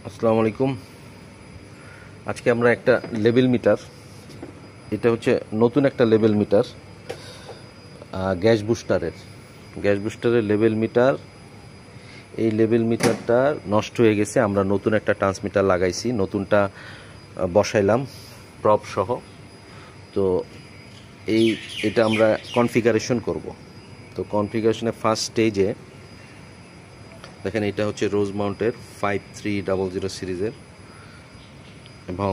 আসসালামু আলাইকুম। আজকে আমরা একটা লেভেল মিটার, এটা হচ্ছে নতুন একটা লেভেল মিটার, গ্যাস বুস্টারের লেভেল মিটার। এই লেভেল মিটারটা নষ্ট হয়ে গেছে, আমরা নতুন একটা ট্রান্সমিটার লাগাইছি, নতুনটা বসাইলাম প্রপ সহ। তো এটা আমরা কনফিগারেশন করব। তো কনফিগারেশনের ফার্স্ট স্টেজে দেখেন, এটা হচ্ছে রোজ মাউন্টের 5300 সিরিজের, এবং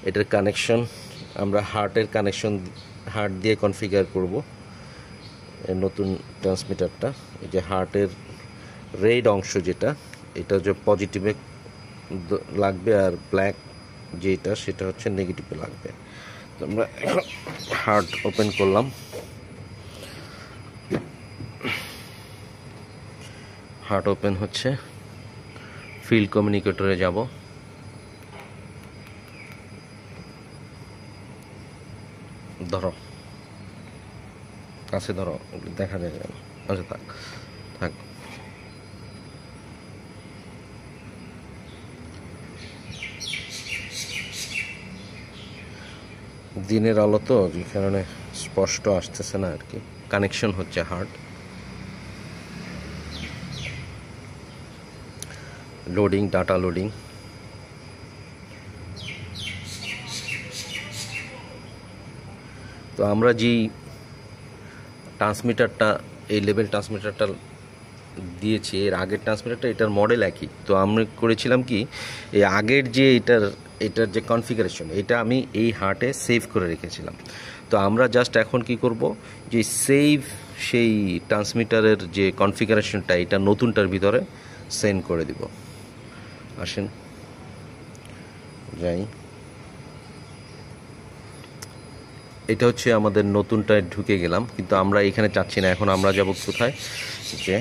এটার কানেকশন আমরা হার্ট দিয়ে কনফিগার করব নতুন ট্রান্সমিটারটা। এই যে হার্টের রেড অংশ যেটা, এটা যে পজিটিভে লাগবে, আর ব্ল্যাক যেটা সেটা হচ্ছে নেগেটিভে লাগবে। তো আমরা এখন হার্ট ওপেন করলাম। হার্ট ওপেন হচ্ছে, ফিল্ড কমিউনিকেটরে যাব। ধরো, কাছে ধরো, দেখা যায় না। আচ্ছা, থাক থাক। দিনের আলো তো, যে কারণে স্পষ্ট আসতেছে না আর কি। কানেকশন হচ্ছে হার্ট লোডিং, ডাটা লোডিং। তো আমরা যেই ট্রান্সমিটারটা, এই লেভেল ট্রান্সমিটারটা দিয়েছি, এর আগের ট্রান্সমিটারটা, এটার মডেল একই। তো আমরা করেছিলাম কি, এই আগের যে এটার যে কনফিগারেশন, এটা আমি এই হার্টে সেভ করে রেখেছিলাম। তো আমরা জাস্ট এখন কি করব, যে সেই ট্রান্সমিটারের যে কনফিগারেশনটা, এটা নতুনটার ভিতরে সেন্ড করে দিব। আসেন যাই। এটা হচ্ছে আমাদের নতুনটায় ঢুকে গেলাম, কিন্তু আমরা এখানে চাচ্ছি না। এখন আমরা যাব কোথায়, যে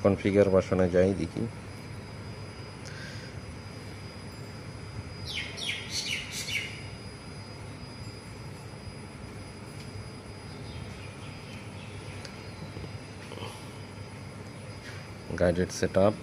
কনফিগার বাসনে যাই, দেখি। Guided setup,